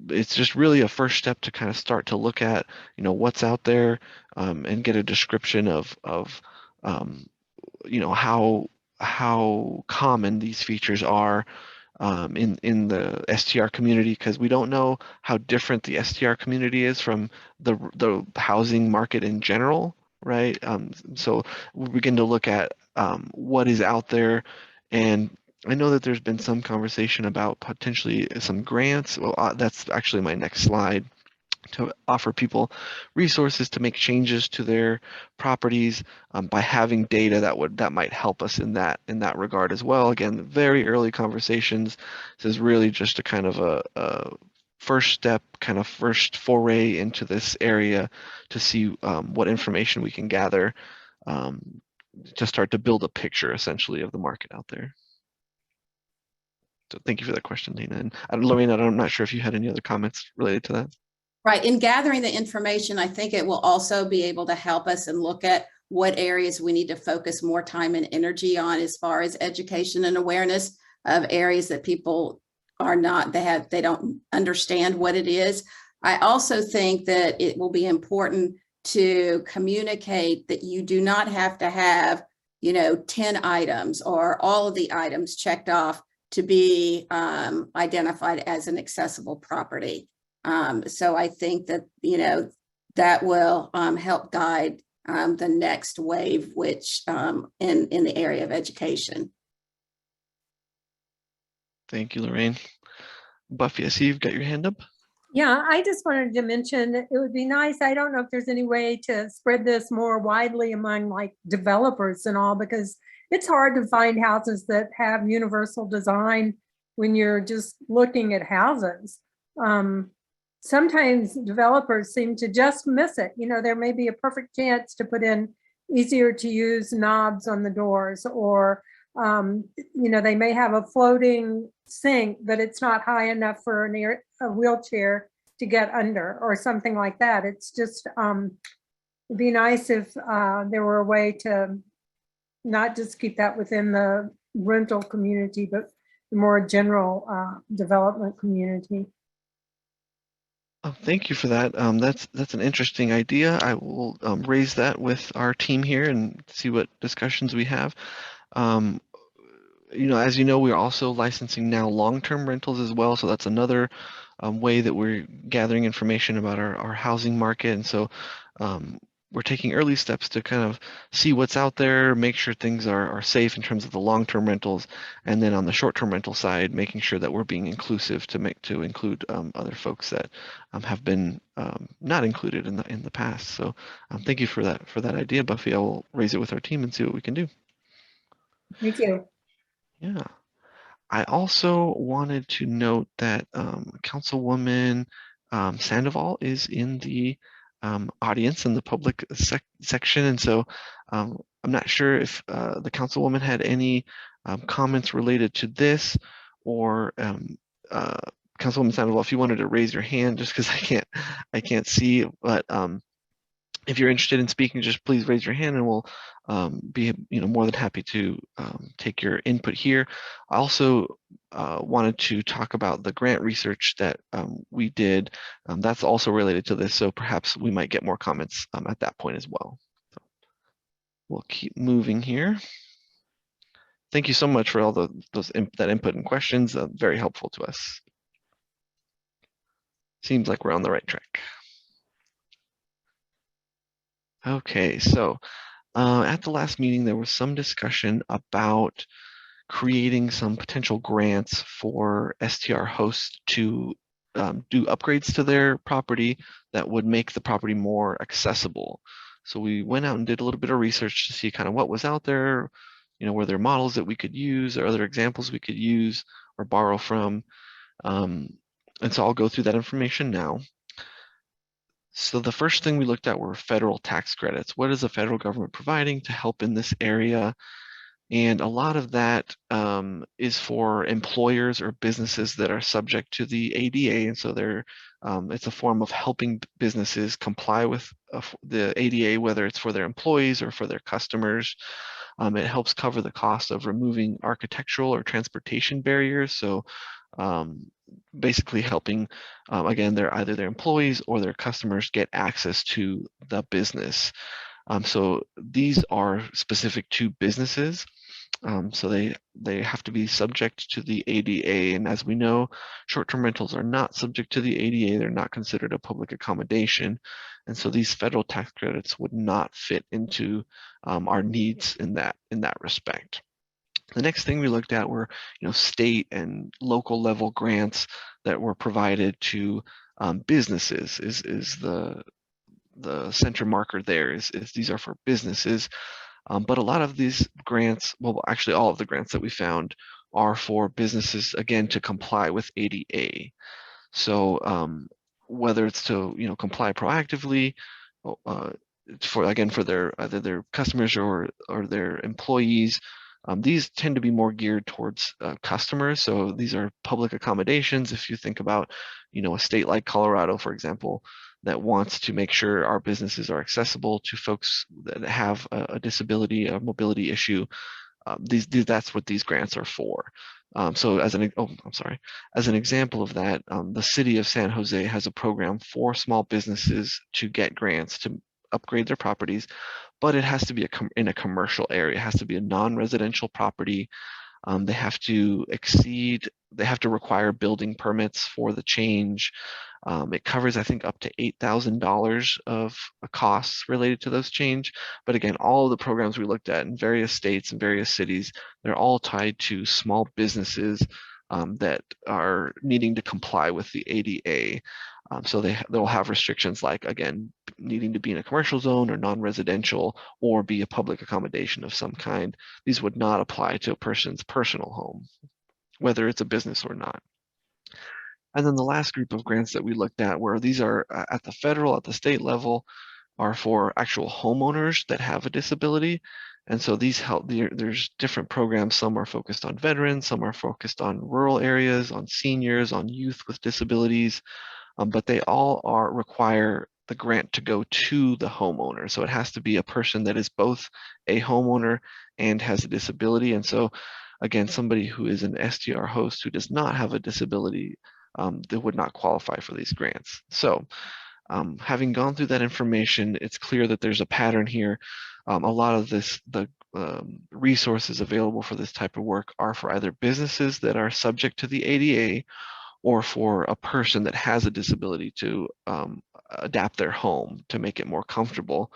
it's just really a first step to kind of start to look at, what's out there and get a description of how common these features are in the STR community, because we don't know how different the STR community is from the housing market in general, right? So we begin to look at what is out there, and I know that there's been some conversation about potentially some grants. Well, that's actually my next slide, to offer people resources to make changes to their properties by having data that might help us in that regard as well. Again, very early conversations. This is really just a kind of a first step, kind of first foray into this area to see what information we can gather to start to build a picture essentially of the market out there. So thank you for that question, Dana. And Lorraine, I'm not sure if you had any other comments related to that. Right. In gathering the information, I think it will also be able to help us and look at what areas we need to focus more time and energy on as far as education and awareness of areas that people are not, they don't understand what it is. I also think that it will be important to communicate that you do not have to have, 10 items or all of the items checked off to be identified as an accessible property. So I think that, that will help guide the next wave, which in the area of education. Thank you, Lorraine. Buffy, I see you've got your hand up. Yeah, I just wanted to mention it would be nice. I don't know if there's any way to spread this more widely among like developers and all, because it's hard to find houses that have universal design when you're just looking at houses. Sometimes developers seem to just miss it. There may be a perfect chance to put in easier to use knobs on the doors, or they may have a floating sink, but it's not high enough for a wheelchair to get under, or something like that. It's just, it'd be nice if there were a way to not just keep that within the rental community, but the more general development community. Oh, thank you for that. That's an interesting idea. I will raise that with our team here and see what discussions we have. As you know, we're also licensing now long-term rentals as well. So that's another way that we're gathering information about our housing market. And so we're taking early steps to kind of see what's out there, make sure things are safe in terms of the long-term rentals, and then on the short-term rental side, making sure that we're being inclusive to include other folks that have been not included in the past. So thank you for that idea, Buffy. I will raise it with our team and see what we can do. Thank you. Yeah. I also wanted to note that Councilwoman Sandoval is in the audience in the public section, and so I'm not sure if the Councilwoman had any comments related to this, or Councilwoman Sandoval, if you wanted to raise your hand, just because I can't see, but if you're interested in speaking, just please raise your hand and we'll be more than happy to take your input here. I also wanted to talk about the grant research that we did. That's also related to this, so perhaps we might get more comments at that point as well. So we'll keep moving here. Thank you so much for all that input and questions. Very helpful to us. Seems like we're on the right track. Okay, so at the last meeting, there was some discussion about creating some potential grants for STR hosts to do upgrades to their property that would make the property more accessible. So we went out and did a little bit of research to see kind of what was out there, were there models that we could use or other examples we could use or borrow from. And so I'll go through that information now. So the first thing we looked at were federal tax credits. What is the federal government providing to help in this area? And a lot of that is for employers or businesses that are subject to the ADA. And so it's a form of helping businesses comply with the ADA, whether it's for their employees or for their customers. It helps cover the cost of removing architectural or transportation barriers. So basically helping, again, either their employees or their customers get access to the business. So these are specific to businesses. So they have to be subject to the ADA. And as we know, short-term rentals are not subject to the ADA. They're not considered a public accommodation. And so these federal tax credits would not fit into our needs in that respect. The next thing we looked at were, state and local level grants that were provided to businesses. Is the center marker there is these are for businesses, but a lot of these grants, well, actually all of the grants that we found are for businesses, again, to comply with ADA. So whether it's to comply proactively for their either their customers or their employees. These tend to be more geared towards customers. So these are public accommodations. If you think about, a state like Colorado, for example, that wants to make sure our businesses are accessible to folks that have a disability, a mobility issue, that's what these grants are for. So as an example of that, the city of San Jose has a program for small businesses to get grants to upgrade their properties, but it has to be in a commercial area. It has to be a non-residential property. They have to require building permits for the change. It covers, I think, up to $8,000 of costs related to those change. But again, all of the programs we looked at in various states and various cities, they're all tied to small businesses that are needing to comply with the ADA. So they'll have restrictions like, again, needing to be in a commercial zone or non-residential or be a public accommodation of some kind. These would not apply to a person's personal home, whether it's a business or not. And then the last group of grants that we looked at were these are at the federal, at the state level, are for actual homeowners that have a disability. And so these help, there's different programs. Some are focused on veterans, some are focused on rural areas, on seniors, on youth with disabilities, but they all require the grant to go to the homeowner. So it has to be a person that is both a homeowner and has a disability. And so again, somebody who is an STR host who does not have a disability, they would not qualify for these grants. So having gone through that information, it's clear that there's a pattern here. A lot of the resources available for this type of work are for either businesses that are subject to the ADA or for a person that has a disability to adapt their home to make it more comfortable.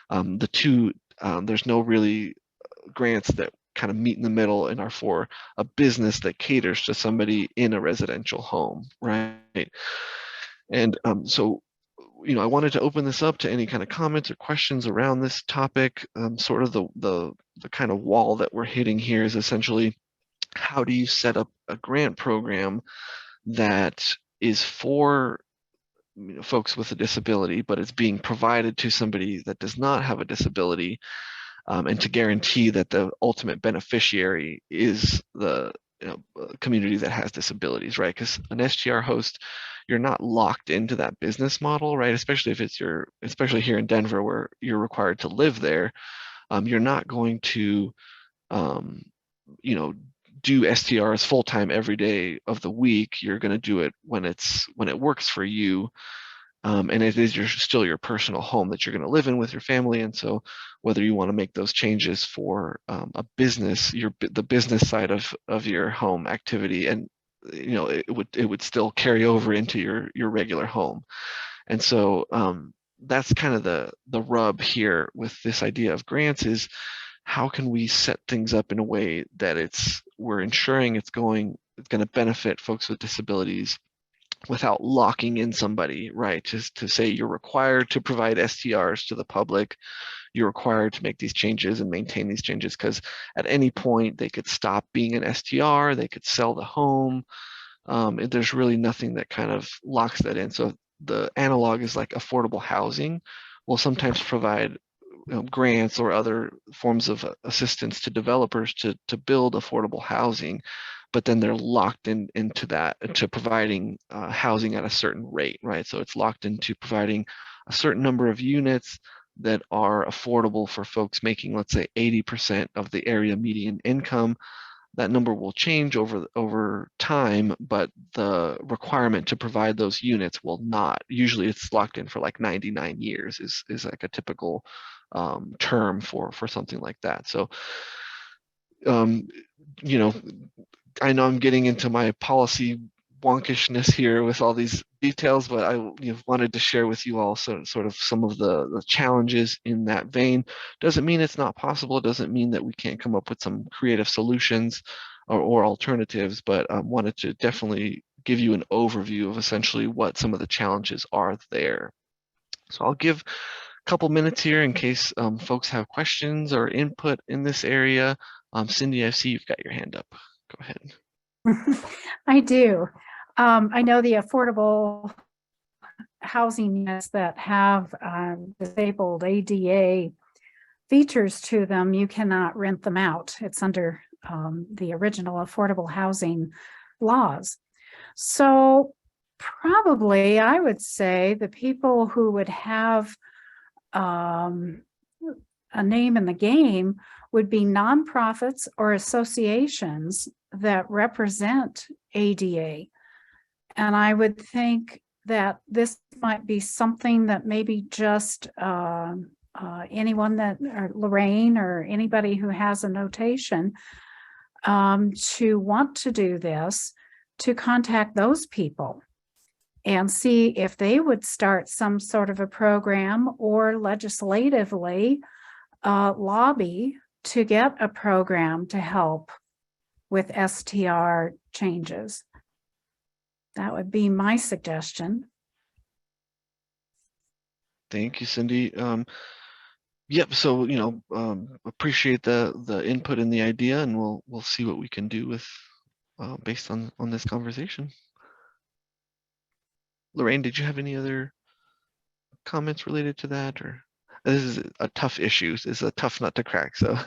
There's no really grants that kind of meet in the middle and are for a business that caters to somebody in a residential home, right? And so, I wanted to open this up to any kind of comments or questions around this topic. Sort of the kind of wall that we're hitting here is essentially, how do you set up a grant program that is for folks with a disability, but it's being provided to somebody that does not have a disability, and to guarantee that the ultimate beneficiary is the community that has disabilities, right? Because an STR host, you're not locked into that business model, right? Especially if it's especially here in Denver where you're required to live there, you're not going to, do STRs full time every day of the week. You're going to do it when it works for you. And it is still your personal home that you're going to live in with your family. And so whether you want to make those changes for a business, the business side of your home activity, and it would still carry over into your regular home. And so that's kind of the rub here with this idea of grants is, how can we set things up in a way that we're ensuring it's going to benefit folks with disabilities without locking in somebody, right? Just to say you're required to provide STRs to the public, you're required to make these changes and maintain these changes, because at any point they could stop being an STR, they could sell the home. There's really nothing that kind of locks that in. So the analog is like affordable housing will sometimes provide grants or other forms of assistance to developers to build affordable housing, but then they're locked into that, to providing housing at a certain rate, right? So it's locked into providing a certain number of units that are affordable for folks making, let's say, 80% of the area median income. That number will change over time, but the requirement to provide those units will not. Usually it's locked in for like 99 years is like a typical term for something like that. So, I know I'm getting into my policy wonkishness here with all these details, but I wanted to share with you all sort of some of the challenges in that vein. Doesn't mean it's not possible. Doesn't mean that we can't come up with some creative solutions or alternatives, but wanted to definitely give you an overview of essentially what some of the challenges are there. So I'll give a couple minutes here in case folks have questions or input in this area. Cindy, I see you've got your hand up. Go ahead. I do. I know the affordable housing units that have disabled ADA features to them, you cannot rent them out. It's under the original affordable housing laws. So probably I would say the people who would have a name in the game would be nonprofits or associations that represent ADA. And I would think that this might be something that maybe just anyone that, or Lorraine or anybody who has a notation to want to do this, to contact those people and see if they would start some sort of a program or legislatively lobby to get a program to help with STR changes. That would be my suggestion. Thank you, Cindy. Yep. So, appreciate the input and the idea, and we'll see what we can do with based on this conversation. Lorraine, did you have any other comments related to that, or this is a tough issue? It's a tough nut to crack. So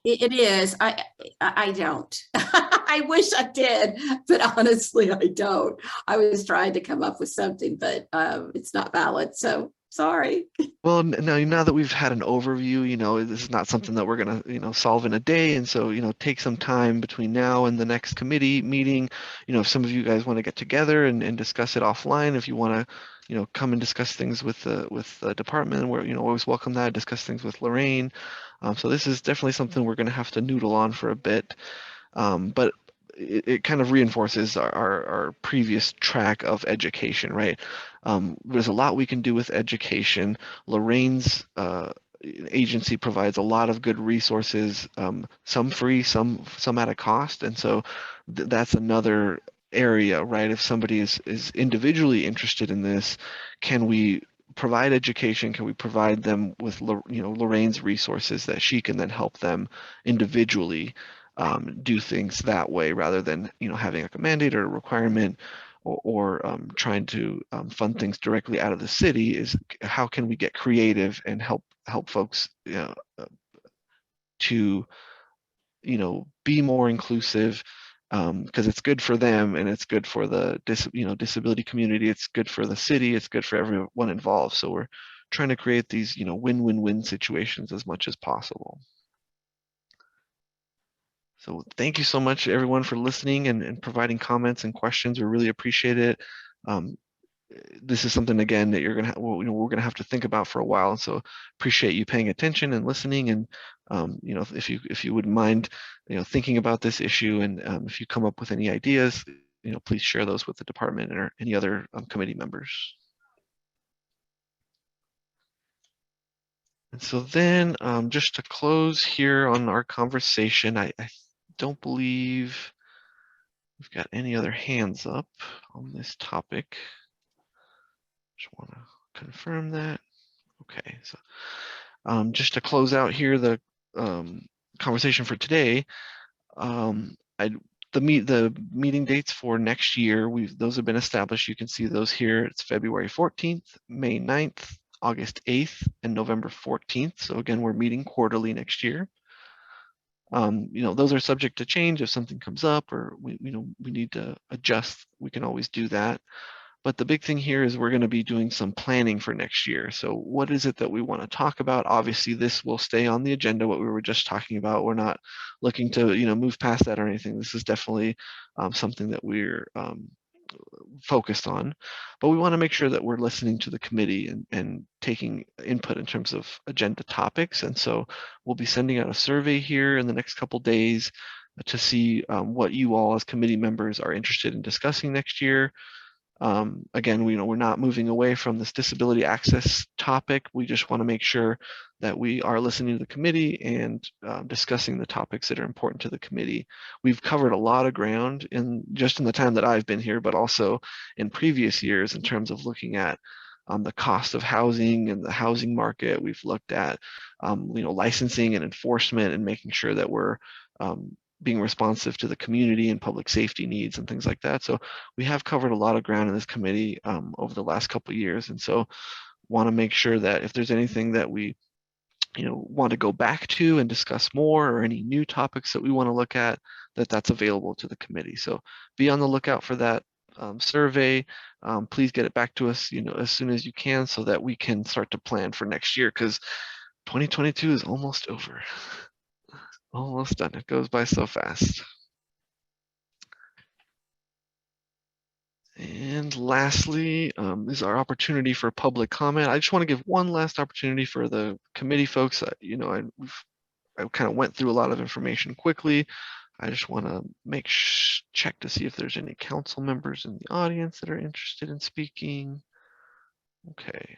It is. I don't. I wish I did, but honestly, I don't. I was trying to come up with something, but it's not valid. So sorry. well, now that we've had an overview, this is not something that we're gonna solve in a day, and so take some time between now and the next committee meeting. If some of you guys want to get together and discuss it offline, if you want to come and discuss things with the department, we're always welcome that. Discuss things with Lorraine. So this is definitely something we're going to have to noodle on for a bit, but it kind of reinforces our previous track of education, right? There's a lot we can do with education. Lorraine's agency provides a lot of good resources, some free, some at a cost, and so that's another area, right? If somebody is individually interested in this, can we provide education? Can we provide them with Lorraine's resources that she can then help them individually do things that way, rather than having like a mandate or a requirement, or trying to fund things directly out of the city? Is how can we get creative and help folks to be more inclusive, because it's good for them and it's good for the disability community. It's good for the city. It's good for everyone involved. So we're trying to create these win-win-win situations as much as possible. So thank you so much, everyone, for listening and providing comments and questions. We really appreciate it. This is something, again, that we're gonna have to think about for a while. And so appreciate you paying attention and listening. And if you wouldn't mind, thinking about this issue, and if you come up with any ideas, please share those with the department or any other committee members. And so then, just to close here on our conversation, I don't believe we've got any other hands up on this topic. Just want to confirm that. Okay, so just to close out here the conversation for today, the meeting dates for next year, those have been established. You can see those here. It's February 14th, May 9th, August 8th, and November 14th. So again, we're meeting quarterly next year. Those are subject to change. If something comes up or we need to adjust, we can always do that. But the big thing here is we're going to be doing some planning for next year. So what is it that we want to talk about? Obviously, this will stay on the agenda, what we were just talking about. We're not looking to move past that or anything. This is definitely something that we're focused on, but we want to make sure that we're listening to the committee and taking input in terms of agenda topics. And so we'll be sending out a survey here in the next couple days to see what you all as committee members are interested in discussing next year. Again, we're not moving away from this disability access topic. We just want to make sure that we are listening to the committee and discussing the topics that are important to the committee. We've covered a lot of ground just in the time that I've been here, but also in previous years in terms of looking at the cost of housing and the housing market. We've looked at licensing and enforcement and making sure that we're being responsive to the community and public safety needs and things like that. So we have covered a lot of ground in this committee over the last couple of years. And so want to make sure that if there's anything that we want to go back to and discuss more, or any new topics that we want to look at, that's available to the committee. So be on the lookout for that survey. Please get it back to us, as soon as you can, so that we can start to plan for next year, because 2022 is almost over. Almost done. It goes by so fast. And lastly, is our opportunity for public comment. I just want to give one last opportunity for the committee folks. I kind of went through a lot of information quickly. I just want to check to see if there's any council members in the audience that are interested in speaking. Okay.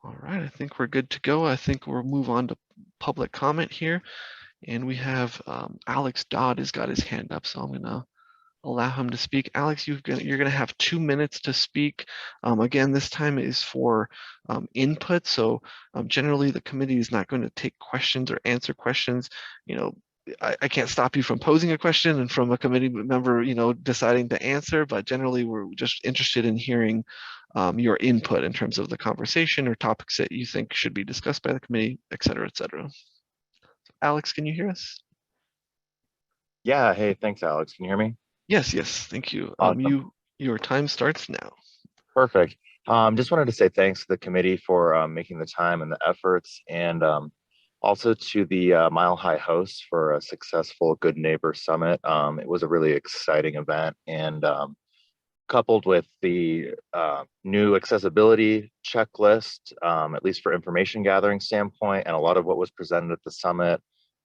All right, I think we're good to go. I think we'll move on to public comment here. And we have Alex Dodd has got his hand up, so I'm gonna allow him to speak. Alex, you're gonna have 2 minutes to speak. Again, this time is for input. So generally the committee is not going to take questions or answer questions. I can't stop you from posing a question and from a committee member, deciding to answer, but generally we're just interested in hearing your input in terms of the conversation or topics that you think should be discussed by the committee, et cetera, et cetera. So Alex, can you hear us? Yeah, hey, thanks, Alex. Can you hear me? Yes, thank you. Awesome. Your time starts now. Perfect. Just wanted to say thanks to the committee for making the time and the efforts, and also to the Mile High hosts for a successful Good Neighbor Summit. It was a really exciting event, and coupled with the new accessibility checklist, at least for information gathering standpoint, and a lot of what was presented at the summit,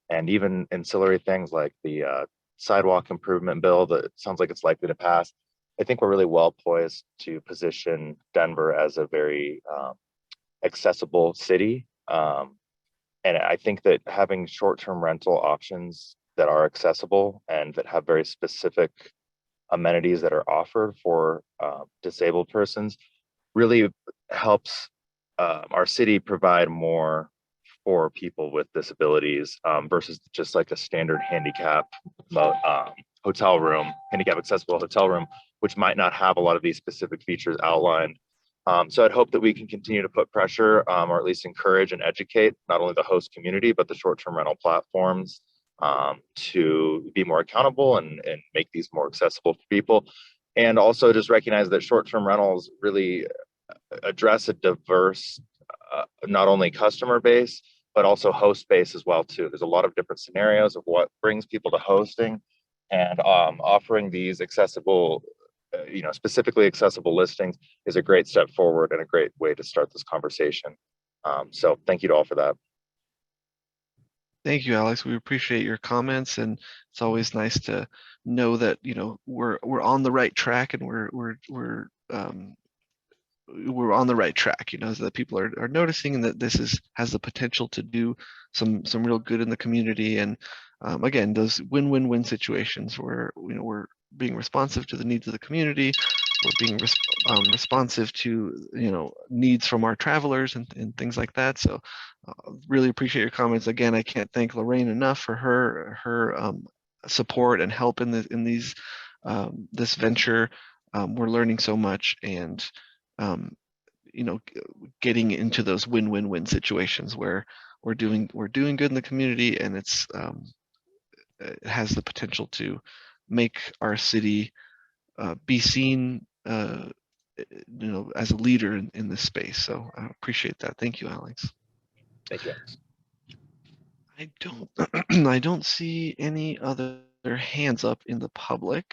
and even ancillary things like the sidewalk improvement bill that sounds like it's likely to pass. I think we're really well poised to position Denver as a very accessible city. And I think that having short-term rental options that are accessible and that have very specific amenities that are offered for disabled persons really helps our city provide more for people with disabilities versus just like a standard handicap hotel room, handicap accessible hotel room, which might not have a lot of these specific features outlined. So I'd hope that we can continue to put pressure or at least encourage and educate not only the host community, but the short-term rental platforms to be more accountable and make these more accessible for people. And also just recognize that short-term rentals really address a diverse, not only customer base, but also host base as well too. There's a lot of different scenarios of what brings people to hosting, and offering these accessible, specifically accessible listings is a great step forward and a great way to start this conversation. So thank you to all for that. Thank you, Alex. We appreciate your comments, and it's always nice to know that we're on the right track, and we're on the right track, so that people are noticing, and that this has the potential to do some real good in the community. And again, those win-win-win situations where we're being responsive to the needs of the community, we're being responsive to needs from our travelers and things like that. So really appreciate your comments. Again, I can't thank Lorraine enough for her support and help in this venture. We're learning so much, and getting into those win-win-win situations where we're doing good in the community, and it has the potential to make our city be seen as a leader in this space. So I appreciate that. Thank you, Alex. Thank you, Alex. I don't see any other hands up in the public.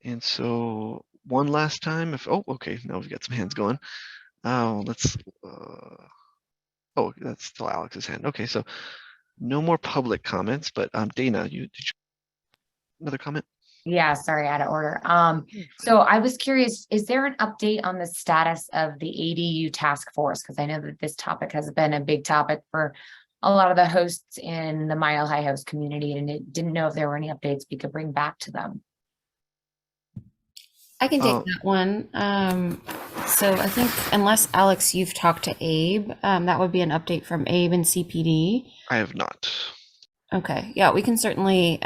And so one last time, okay, now we've got some hands going. That's still Alex's hand. Okay, so no more public comments, but Dana, did you another comment? Yeah, sorry, out of order. So I was curious, is there an update on the status of the ADU task force? Because I know that this topic has been a big topic for a lot of the hosts in the Mile High host community, and it didn't know if there were any updates we could bring back to them. I can take that one. So I think unless Alex, you've talked to Abe, that would be an update from Abe and CPD. I have not. Okay, yeah, we can certainly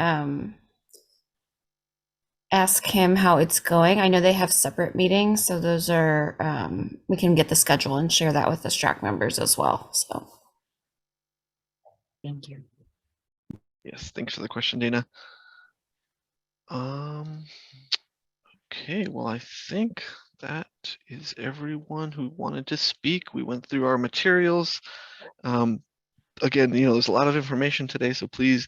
ask him how it's going. I know they have separate meetings, so those are we can get the schedule and share that with the STRAC members as well. So Thank you. Yes, thanks for the question, Dana. Okay, well, I think that is everyone who wanted to speak. We went through our materials. Again, there's a lot of information today, so please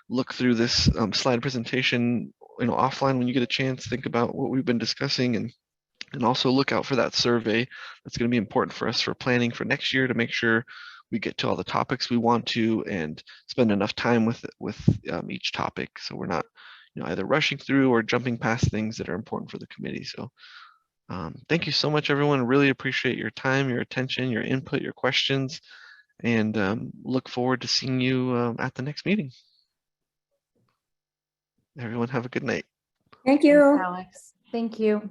look through this slide presentation, offline when you get a chance. Think about what we've been discussing, and also look out for that survey. That's going to be important for us for planning for next year to make sure we get to all the topics we want to and spend enough time with each topic, so we're not either rushing through or jumping past things that are important for the committee. So thank you so much, everyone. Really appreciate your time, your attention, your input, your questions, and look forward to seeing you at the next meeting. Everyone have a good night. Thank Thanks, you. Alex. Thank you.